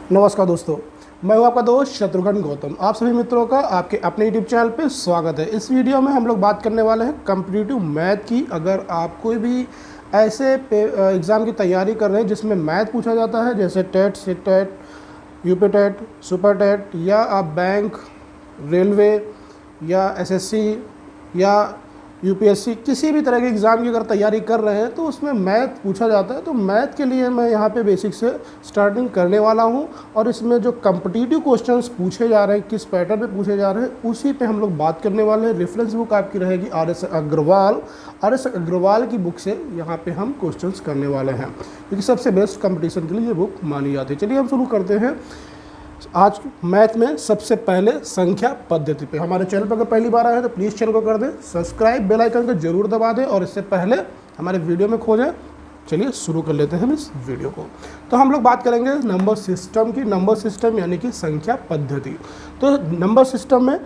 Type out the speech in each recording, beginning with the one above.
नमस्कार दोस्तों, मैं हूं आपका दोस्त शत्रुघ्न गौतम। आप सभी मित्रों का आपके अपने यूट्यूब चैनल पे स्वागत है। इस वीडियो में हम लोग बात करने वाले हैं कॉम्पिटिटिव मैथ की। अगर आप कोई भी ऐसे एग्ज़ाम की तैयारी कर रहे हैं जिसमें मैथ पूछा जाता है, जैसे TET, CTET, UP TET, super TET, या आप बैंक, रेलवे या एसएससी या यूपीएससी किसी भी तरह के एग्ज़ाम की अगर तैयारी कर रहे हैं तो उसमें मैथ पूछा जाता है। तो मैथ के लिए मैं यहाँ पे बेसिक से स्टार्टिंग करने वाला हूँ और इसमें जो कॉम्पिटिटिव क्वेश्चंस पूछे जा रहे हैं, किस पैटर्न पे पूछे जा रहे हैं, उसी पे हम लोग बात करने वाले हैं। रेफरेंस बुक आपकी रहेगी आर.एस. अग्रवाल की बुक से यहाँ पे हम क्वेश्चंस करने वाले हैं, क्योंकि सबसे बेस्ट कंपटीशन के लिए ये बुक मानी जाती है। चलिए हम शुरू करते हैं। आज मैथ में सबसे पहले संख्या पद्धति पे। हमारे चैनल पर अगर पहली बार आए हैं तो प्लीज़ चैनल को कर दें सब्सक्राइब, बेल आइकन को जरूर दबा दें और इससे पहले हमारे वीडियो में खो जाए। चलिए शुरू कर लेते हैं हम इस वीडियो को। तो हम लोग बात करेंगे नंबर सिस्टम की। नंबर सिस्टम यानी कि संख्या पद्धति। तो नंबर सिस्टम में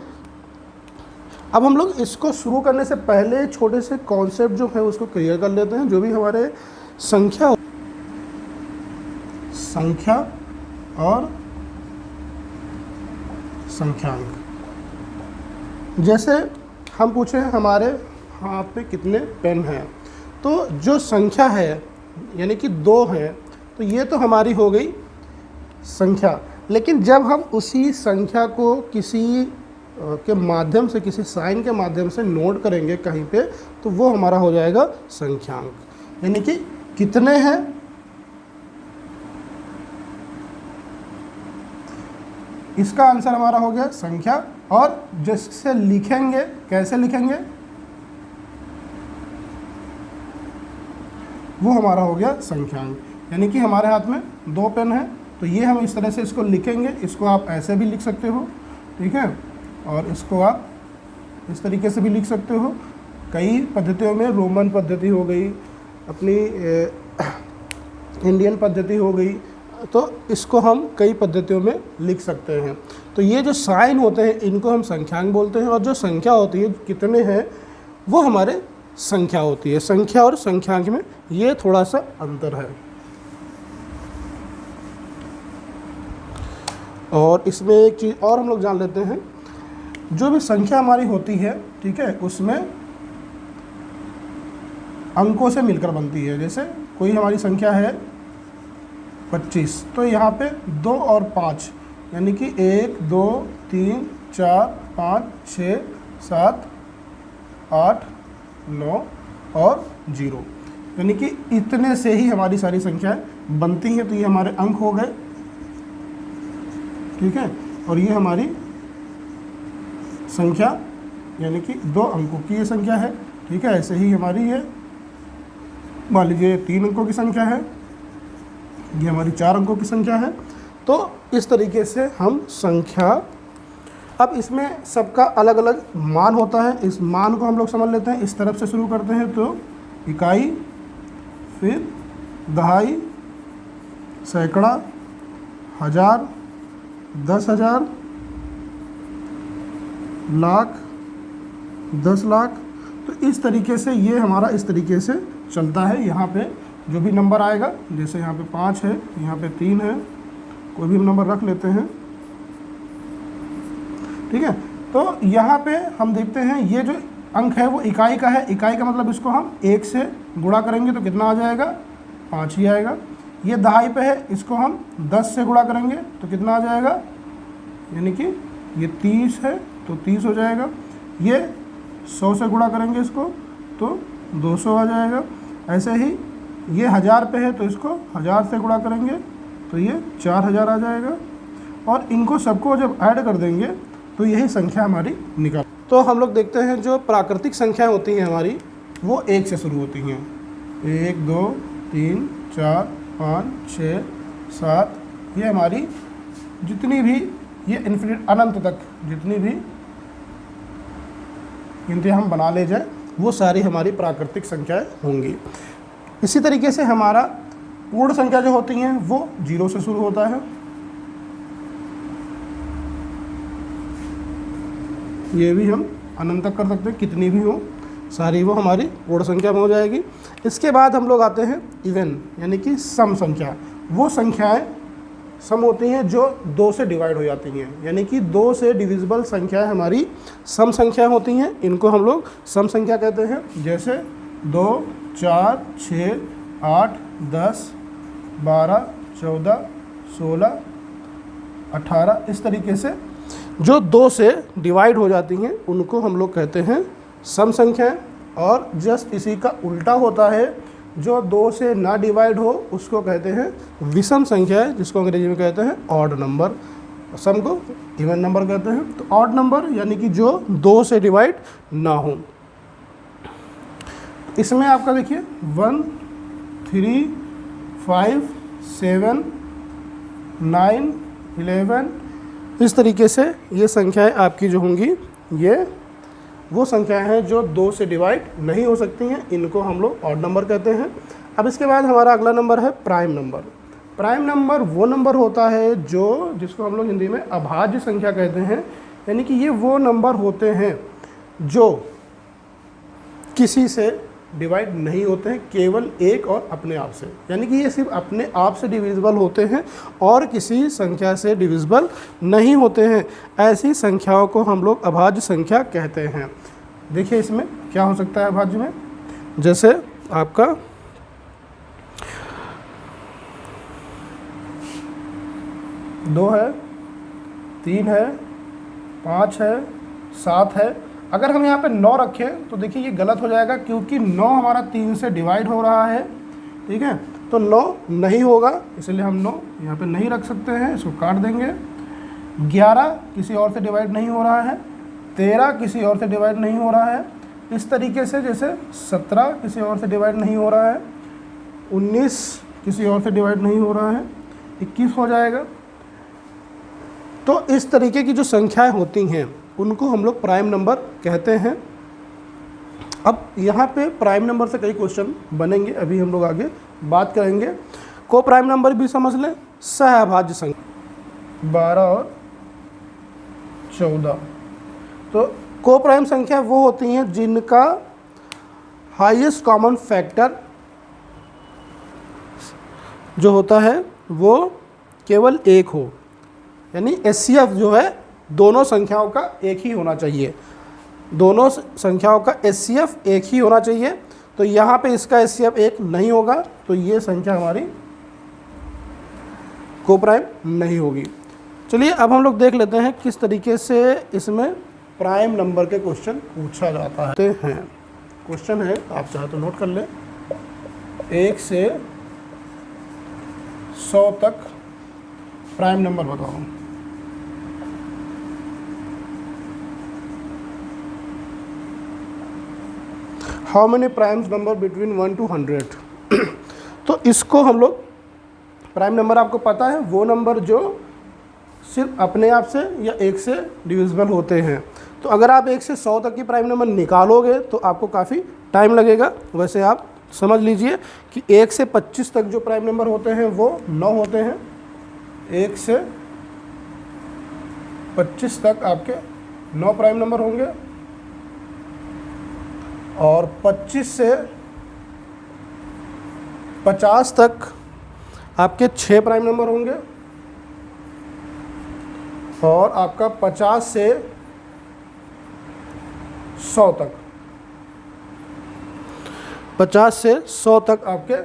अब हम लोग इसको शुरू करने से पहले छोटे से कॉन्सेप्ट जो है उसको क्लियर कर लेते हैं। जो भी हमारे संख्या और संख्यांक, जैसे हम पूछे हमारे हाथ पे कितने पेन हैं, तो जो संख्या है यानी कि 2 है, तो ये तो हमारी हो गई संख्या। लेकिन जब हम उसी संख्या को किसी के माध्यम से, किसी साइन के माध्यम से नोट करेंगे कहीं पे, तो वो हमारा हो जाएगा संख्यांक। यानी कि कितने हैं, इसका आंसर हमारा हो गया संख्या। और जिससे लिखेंगे, कैसे लिखेंगे, वो हमारा हो गया संख्यांक। यानी कि हमारे हाथ में 2 पेन है, तो ये हम इस तरह से इसको लिखेंगे। इसको आप ऐसे भी लिख सकते हो, ठीक है, और इसको आप इस तरीके से भी लिख सकते हो। कई पद्धतियों में रोमन पद्धति हो गई, अपनी इंडियन पद्धति हो गई, तो इसको हम कई पद्धतियों में लिख सकते हैं। तो ये जो साइन होते हैं इनको हम संख्यांक बोलते हैं, और जो संख्या होती है कितने हैं वो हमारे संख्या होती है। संख्या और संख्यांक में ये थोड़ा सा अंतर है। और इसमें एक चीज़ और हम लोग जान लेते हैं, जो भी संख्या हमारी होती है, ठीक है, उसमें अंकों से मिलकर बनती है। जैसे कोई हमारी संख्या है 25, तो यहाँ पे 2 और 5 यानी कि 1 2 3 4 5 6 7 8 9 और 0, यानी कि इतने से ही हमारी सारी संख्याएं बनती हैं। तो ये हमारे अंक हो गए, ठीक है, और ये हमारी संख्या यानी कि 2 अंकों की ये संख्या है, ठीक है। ऐसे ही हमारी ये मान लीजिए 3 अंकों की संख्या है, ये हमारी 4 अंकों की संख्या है। तो इस तरीके से हम संख्या, अब इसमें सबका अलग अलग मान होता है। इस मान को हम लोग समझ लेते हैं। इस तरफ से शुरू करते हैं तो इकाई, फिर दहाई, सैकड़ा, हजार, 10,000, लाख, 10 लाख। तो इस तरीके से ये हमारा इस तरीके से चलता है। यहाँ पे जो भी नंबर आएगा, जैसे यहाँ पे 5 है, यहाँ पे 3 है, कोई भी नंबर रख लेते हैं, ठीक है। तो यहाँ पे हम देखते हैं ये जो अंक है वो इकाई का है। इकाई का मतलब इसको हम 1 से गुणा करेंगे तो कितना आ जाएगा, 5 ही आएगा। ये दहाई पे है, इसको हम 10 से गुणा करेंगे तो कितना आ जाएगा, यानी कि ये 30 है तो 30 हो जाएगा। ये 100 से गुणा करेंगे इसको तो 200 आ जाएगा। ऐसे ही ये 1000 पे है तो इसको 1000 से गुणा करेंगे तो ये 4000 आ जाएगा। और इनको सबको जब ऐड कर देंगे तो यही संख्या हमारी निकल। तो हम लोग देखते हैं जो प्राकृतिक संख्याएं होती हैं हमारी, वो 1 से शुरू होती हैं। 1 2 3 4 5 6 7, ये हमारी जितनी भी, ये इन्फिनिट अनंत तक जितनी भी गिनतियाँ हम बना ले जाए वो सारी हमारी प्राकृतिक संख्याएं होंगी। इसी तरीके से हमारा पूर्ण संख्या जो होती हैं वो 0 से शुरू होता है। ये भी हम अनंत तक कर सकते हैं, कितनी भी हो सारी वो हमारी पूर्ण संख्या में हो जाएगी। इसके बाद हम लोग आते हैं इवन यानी कि सम संख्या। वो संख्याएं सम होती हैं जो 2 से डिवाइड हो जाती हैं, यानी कि 2 से डिविजिबल संख्या हमारी सम संख्या होती हैं, इनको हम लोग सम संख्या कहते हैं। जैसे 2, 4, 6, 8, 10, 12, 14, 16, 18, इस तरीके से जो 2 से डिवाइड हो जाती हैं उनको हम लोग कहते हैं सम संख्याएं। और जस्ट इसी का उल्टा होता है, जो 2 से ना डिवाइड हो उसको कहते हैं विषम संख्याएं, जिसको अंग्रेजी में कहते हैं ऑड नंबर। सम को इवन नंबर कहते हैं। तो ऑड नंबर यानी कि जो 2 से डिवाइड ना हो। इसमें आपका देखिए 1, 3, 5, 7, 9, 11, इस तरीके से ये संख्याएं आपकी जो होंगी ये वो संख्याएं हैं जो 2 से डिवाइड नहीं हो सकती हैं, इनको हम लोग ऑड नंबर कहते हैं। अब इसके बाद हमारा अगला नंबर है प्राइम नंबर। प्राइम नंबर वो नंबर होता है जिसको हम लोग हिंदी में अभाज्य संख्या कहते हैं, यानी कि ये वो नंबर होते हैं जो किसी से डिवाइड नहीं होते हैं, केवल एक और अपने आप से, यानी कि ये सिर्फ अपने आप से डिविजिबल होते हैं और किसी संख्या से डिविजिबल नहीं होते हैं। ऐसी संख्याओं को हम लोग अभाज्य संख्या कहते हैं। देखिए इसमें क्या हो सकता है अभाज्य में, जैसे आपका 2 है, 3 है, 5 है, 7 है। अगर हम यहाँ पे 9 रखें तो देखिए ये गलत हो जाएगा, क्योंकि 9 हमारा 3 से डिवाइड हो रहा है, ठीक है, तो 9 नहीं होगा, इसलिए हम 9 यहाँ पे नहीं रख सकते हैं, इसको काट देंगे। 11 किसी और से डिवाइड नहीं हो रहा है, 13 किसी और से डिवाइड नहीं हो रहा है, इस तरीके से जैसे 17 किसी और से डिवाइड नहीं हो रहा है, 19 किसी और से डिवाइड नहीं हो रहा है, 21 हो जाएगा। तो इस तरीके की जो संख्याएं होती हैं उनको हम लोग प्राइम नंबर कहते हैं। अब यहाँ पे प्राइम नंबर से कई क्वेश्चन बनेंगे, अभी हम लोग आगे बात करेंगे। को प्राइम नंबर भी समझ लें, सहअभाज्य संख्या 12 और 14। तो को प्राइम संख्या वो होती हैं जिनका हाईएस्ट कॉमन फैक्टर जो होता है वो केवल 1 हो, यानी एचसीएफ जो है दोनों संख्याओं का एक ही होना चाहिए, दोनों संख्याओं का एचसीएफ एक ही होना चाहिए। तो यहाँ पे इसका एचसीएफ 1 नहीं होगा, तो ये संख्या हमारी को प्राइम नहीं होगी। चलिए अब हम लोग देख लेते हैं किस तरीके से इसमें प्राइम नंबर के क्वेश्चन पूछा जाता है। क्वेश्चन है, आप चाहे तो नोट कर लें, 1 से 100 तक प्राइम नंबर बताओ। How many primes number between 1 to 100। तो इसको हम लोग प्राइम नंबर, आपको पता है वो नंबर जो सिर्फ अपने आप से या 1 से डिविजिबल होते हैं। तो अगर आप 1 से 100 तक की प्राइम नंबर निकालोगे तो आपको काफ़ी टाइम लगेगा। वैसे आप समझ लीजिए कि 1 से 25 तक जो प्राइम नंबर होते हैं वो 9 होते हैं। 1 से 25 तक आपके 9 प्राइम नंबर होंगे, और 25 से 50 तक आपके 6 प्राइम नंबर होंगे, और आपका 50 से 100 तक, 50 से 100 तक आपके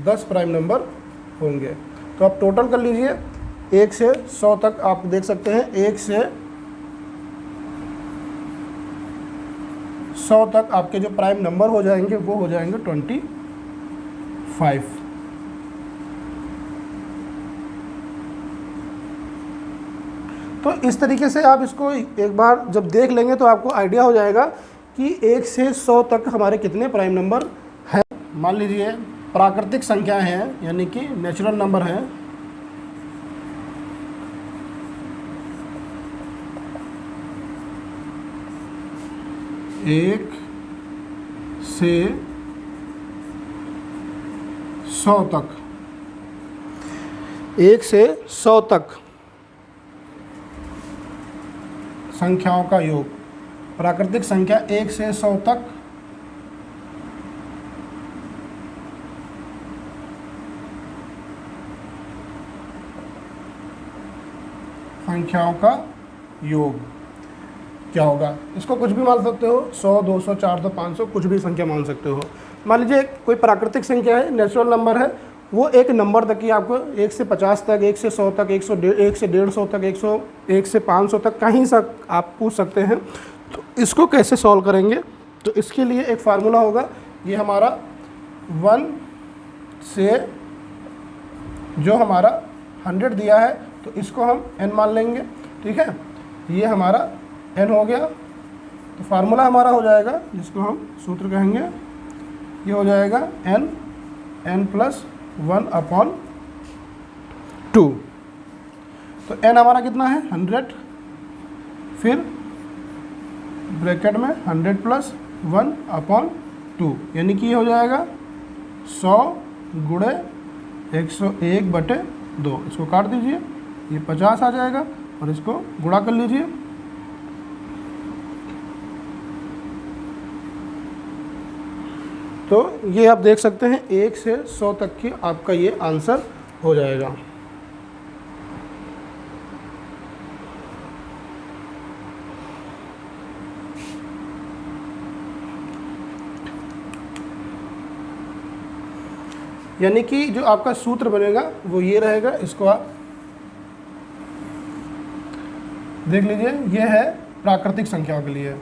10 प्राइम नंबर होंगे। तो आप टोटल कर लीजिए, 1 से 100 तक आप देख सकते हैं, 1 से 100 तक आपके जो प्राइम नंबर हो जाएंगे वो हो जाएंगे 25। तो इस तरीके से आप इसको एक बार जब देख लेंगे तो आपको आइडिया हो जाएगा कि 1 से 100 तक हमारे कितने प्राइम नंबर हैं। मान लीजिए प्राकृतिक संख्याएं हैं, यानी कि नेचुरल नंबर हैं, एक से 100 तक, 1 से 100 तक संख्याओं का योग। प्राकृतिक संख्या 1 से 100 तक संख्याओं का योग क्या होगा। इसको कुछ भी मान सकते हो, 100, 200, 400, 500, कुछ भी संख्या मान सकते हो। मान लीजिए कोई प्राकृतिक संख्या है, नेचुरल नंबर है, वो एक नंबर तक की आपको 1 से 50 तक, 1 से 100 तक, 1 से 150 तक, 1 से 500 तक कहीं से आप पूछ सकते हैं। तो इसको कैसे सॉल्व करेंगे, तो इसके लिए एक फार्मूला होगा। ये हमारा 1 से जो हमारा 100 दिया है तो इसको हम n मान लेंगे, ठीक है। ये हमारा n हो गया। तो फार्मूला हमारा हो जाएगा, जिसको हम सूत्र कहेंगे, ये हो जाएगा n प्लस 1/2। तो n हमारा कितना है 100, फिर ब्रैकेट में 100 प्लस 1/2, यानी कि ये हो जाएगा 100 गुणे 101/2। इसको काट दीजिए, ये 50 आ जाएगा और इसको गुणा कर लीजिए। तो ये आप देख सकते हैं 1 से 100 तक की आपका ये आंसर हो जाएगा। यानी कि जो आपका सूत्र बनेगा वो ये रहेगा। इसको आप देख लीजिए, ये है प्राकृतिक संख्याओं के लिए।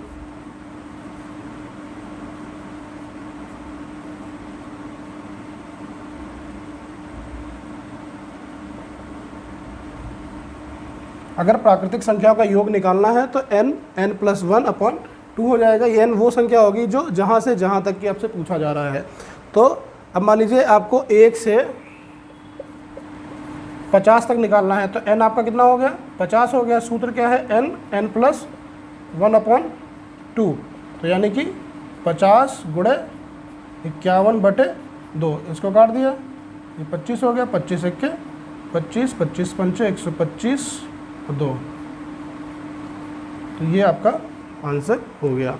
अगर प्राकृतिक संख्याओं का योग निकालना है तो n प्लस 1/2 हो जाएगा। ये n वो संख्या होगी जो जहाँ से जहाँ तक की आपसे पूछा जा रहा है। तो अब मान लीजिए आपको 1 से 50 तक निकालना है, तो n आपका कितना हो गया 50 हो गया। सूत्र क्या है n प्लस 1/2, तो यानी कि 50 गुणे 51/2। इसको काट दिया, ये 25 हो गया, 25 1 25, 25 5 125 2। तो ये आपका आंसर हो गया।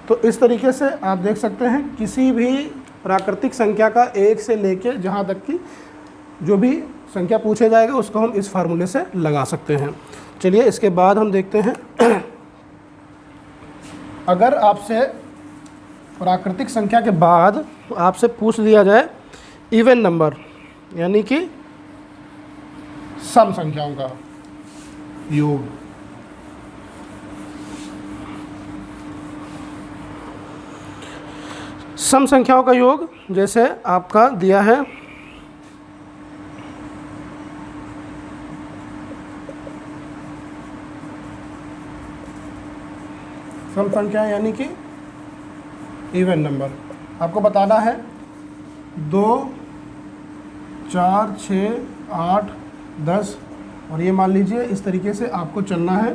तो इस तरीके से आप देख सकते हैं किसी भी प्राकृतिक संख्या का 1 से लेके जहाँ तक की जो भी संख्या पूछे जाएगा उसको हम इस फार्मूले से लगा सकते हैं। चलिए इसके बाद हम देखते हैं अगर आपसे प्राकृतिक संख्या के बाद आपसे पूछ लिया जाए इवन नंबर, यानी कि सम संख्याओं का योग। सम संख्याओं का योग जैसे आपका दिया है सम संख्या यानी कि इवन नंबर। आपको बताना है 2, 4, 6, 8, 10 और ये मान लीजिए इस तरीके से आपको चलना है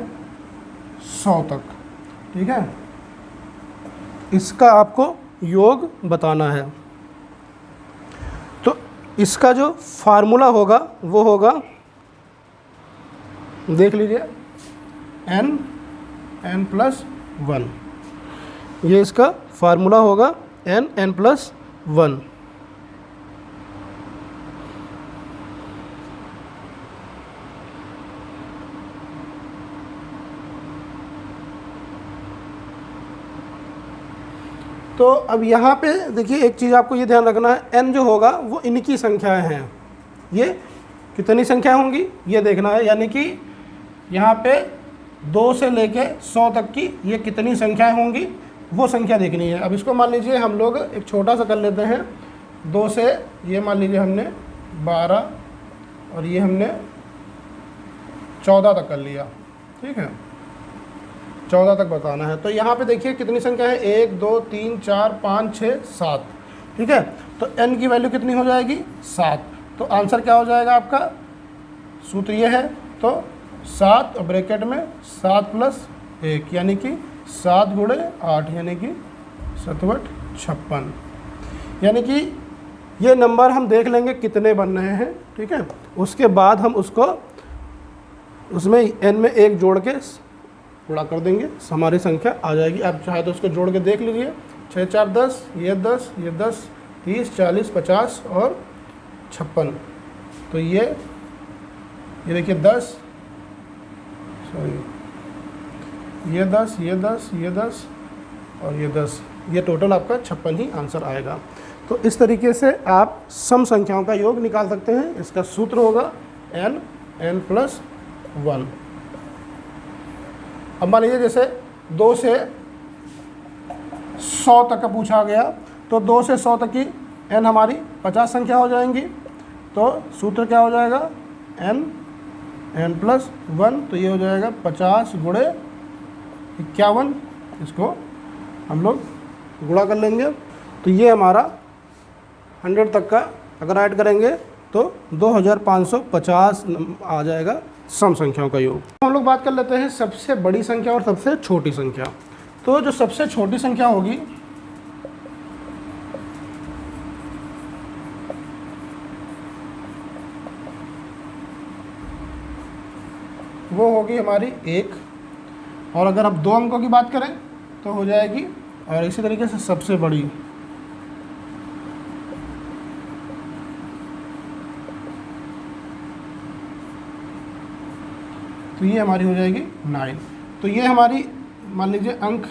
100 तक, ठीक है। इसका आपको योग बताना है। तो इसका जो फार्मूला होगा वो होगा, देख लीजिए n प्लस 1। ये इसका फार्मूला होगा n प्लस 1। तो अब यहाँ पे देखिए एक चीज़ आपको ये ध्यान रखना है, n जो होगा वो इनकी संख्याएं हैं। ये कितनी संख्या होंगी ये देखना है, यानी कि यहाँ पे 2 से लेके 100 तक की ये कितनी संख्याएं होंगी वो संख्या देखनी है। अब इसको मान लीजिए हम लोग एक छोटा सा कर लेते हैं। 2 से ये मान लीजिए हमने 12 और ये हमने 14 तक कर लिया, ठीक है। 14 तक बताना है। तो यहाँ पे देखिए कितनी संख्या है 1 2 3 4 5 6 7, ठीक है। तो n की वैल्यू कितनी हो जाएगी 7। तो आंसर क्या हो जाएगा आपका, सूत्र ये है तो 7 और ब्रैकेट में 7 प्लस 1 यानी कि 7 गुणे 8 यानी कि 7 × 56। यानी कि ये नंबर हम देख लेंगे कितने बन रहे हैं, ठीक है। उसके बाद हम उसको उसमें n में 1 जोड़ के गुणा कर देंगे, हमारी संख्या आ जाएगी। आप चाहे तो उसको जोड़ के देख लीजिए, 6 4 10, ये 10, ये 10, 30 40 50 और 56। तो ये देखिए 10 सॉरी ये 10, ये 10, ये 10 और ये 10, ये टोटल आपका 56 ही आंसर आएगा। तो इस तरीके से आप सम संख्याओं का योग निकाल सकते हैं। इसका सूत्र होगा n+1। अब मान लीजिए जैसे 2 से 100 तक का पूछा गया, तो 2 से 100 तक की n हमारी 50 संख्या हो जाएंगी। तो सूत्र क्या हो जाएगा, n+1, तो ये हो जाएगा 50 गुणे 51, इसको हम लोग गुणा कर लेंगे। तो ये हमारा 100 तक का अगर ऐड करेंगे तो 2550 आ जाएगा सम संख्याओं का योग। हम लोग बात कर लेते हैं सबसे बड़ी संख्या और सबसे छोटी संख्या। तो जो सबसे छोटी संख्या होगी वो होगी हमारी 1, और अगर आप 2 अंकों की बात करें तो हो जाएगी, और इसी तरीके से सबसे बड़ी तो ये हमारी हो जाएगी 9। तो ये हमारी मान लीजिए अंक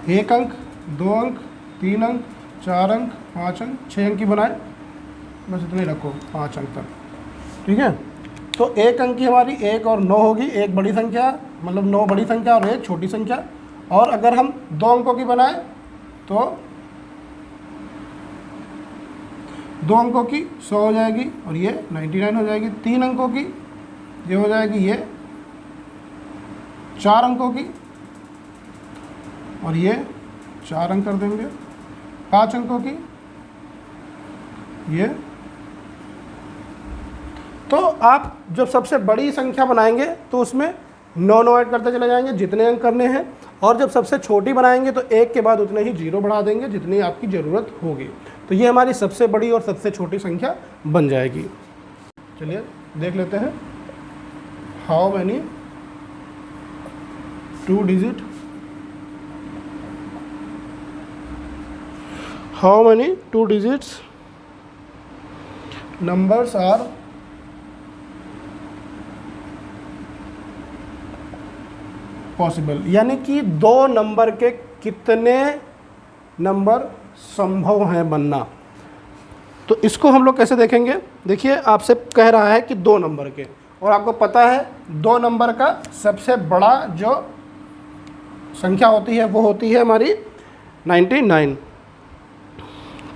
1 अंक, 2 अंक, 3 अंक, 4 अंक, 5 अंक, 6 अंक की बनाए, बस इतने रखो 5 अंक तक, ठीक है। तो 1 अंक की हमारी 1 और 9 होगी, एक बड़ी संख्या मतलब 9 बड़ी संख्या और 1 छोटी संख्या। और अगर हम 2 अंकों की बनाए तो 2 अंकों की 100 हो जाएगी और ये 99 हो जाएगी। 3 अंकों की ये हो जाएगी ये 4 अंकों की, और ये 4 अंक कर देंगे। 5 अंकों की ये। तो आप जब सबसे बड़ी संख्या बनाएंगे तो उसमें 9 ऐड करते चले जाएंगे जितने अंक करने हैं, और जब सबसे छोटी बनाएंगे तो 1 के बाद उतने ही 0 बढ़ा देंगे जितनी आपकी ज़रूरत होगी। तो ये हमारी सबसे बड़ी और सबसे छोटी संख्या बन जाएगी। चलिए देख लेते हैं, how many 2 digit, how many 2 digits numbers are possible, यानी कि 2 नंबर के कितने नंबर संभव हैं बनना। तो इसको हम लोग कैसे देखेंगे, देखिए आपसे कह रहा है कि 2 नंबर के, और आपको पता है 2 नंबर का सबसे बड़ा जो संख्या होती है वो होती है हमारी 99,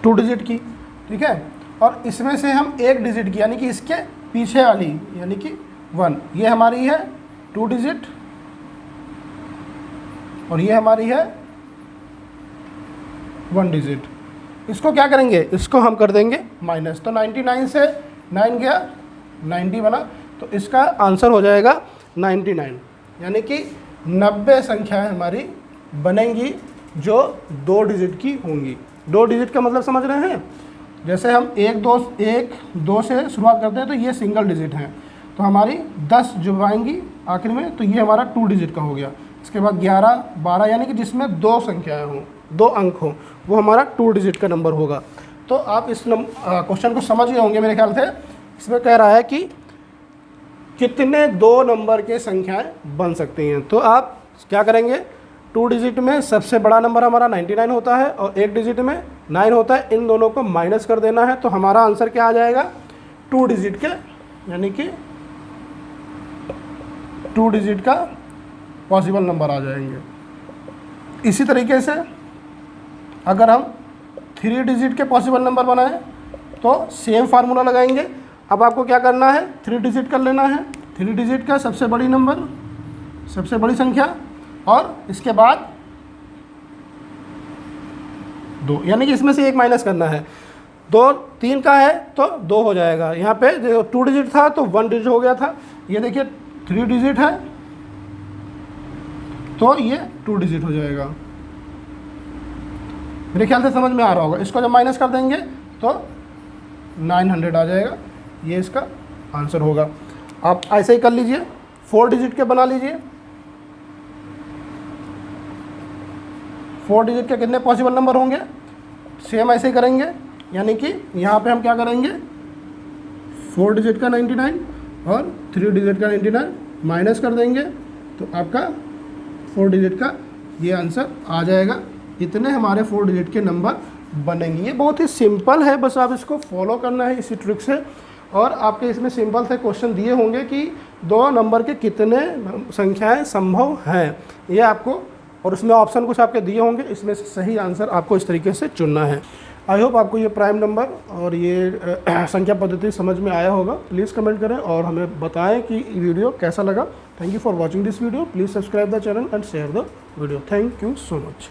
2 डिजिट की, ठीक है। और इसमें से हम 1 डिजिट की यानी कि इसके पीछे वाली यानी कि 1, ये हमारी है 2 डिजिट, और ये हमारी है 1 डिजिट। इसको क्या करेंगे, इसको हम कर देंगे माइनस। तो 99 से 9 गया 90 बना, तो इसका आंसर हो जाएगा 99, यानी कि 90 संख्याएं हमारी बनेंगी जो 2 डिजिट की होंगी। 2 डिजिट का मतलब समझ रहे हैं, जैसे हम 1 2 से शुरुआत करते हैं तो ये सिंगल डिजिट हैं, तो हमारी 10 जो आएंगी आखिर में, तो ये हमारा 2 डिजिट का हो गया। इसके बाद 11 12 यानी कि जिसमें 2 संख्याएं हों, 2 अंक हों, वो हमारा 2 डिजिट का नंबर होगा। तो आप इस क्वेश्चन को समझ गए होंगे मेरे ख्याल से। इसमें कह रहा है कि कितने 2 नंबर के संख्याएं बन सकती हैं। तो आप क्या करेंगे, 2 डिजिट में सबसे बड़ा नंबर हमारा 99 होता है और 1 डिजिट में 9 होता है, इन दोनों को माइनस कर देना है। तो हमारा आंसर क्या आ जाएगा, 2 डिजिट के, यानी कि 2 डिजिट का पॉसिबल नंबर आ जाएंगे। इसी तरीके से अगर हम 3 डिजिट के पॉसिबल नंबर बनाएं तो सेम फार्मूला लगाएंगे। अब आपको क्या करना है, 3 डिजिट कर लेना है, 3 डिजिट का सबसे बड़ी नंबर, सबसे बड़ी संख्या, और इसके बाद 2, यानी कि इसमें से 1 माइनस करना है। 2 3 का है तो 2 हो जाएगा। यहाँ पे जो 2 डिजिट था तो 1 डिजिट हो गया था। ये देखिए 3 डिजिट है तो ये 2 डिजिट हो जाएगा। मेरे ख्याल से समझ में आ रहा होगा। इसको जब माइनस कर देंगे तो 900 आ जाएगा, ये इसका आंसर होगा। आप ऐसे ही कर लीजिए, 4 डिजिट के बना लीजिए। 4 डिजिट के कितने पॉसिबल नंबर होंगे, सेम ऐसे ही करेंगे, यानी कि यहाँ पे हम क्या करेंगे, 4 डिजिट का 99 और 3 डिजिट का 99 माइनस कर देंगे तो आपका 4 डिजिट का ये आंसर आ जाएगा। इतने हमारे 4 डिजिट के नंबर बनेंगे। ये बहुत ही सिंपल है, बस आप इसको फॉलो करना है इसी ट्रिक से। और आपके इसमें सिंपल से क्वेश्चन दिए होंगे कि 2 नंबर के कितने संख्याएं संभव हैं, ये आपको, और उसमें ऑप्शन कुछ आपके दिए होंगे, इसमें से सही आंसर आपको इस तरीके से चुनना है। आई होप आपको ये प्राइम नंबर और ये संख्या पद्धति समझ में आया होगा। प्लीज़ कमेंट करें और हमें बताएं कि वीडियो कैसा लगा। Thank you for watching this video. Please subscribe the channel and share the video. Thank you so much.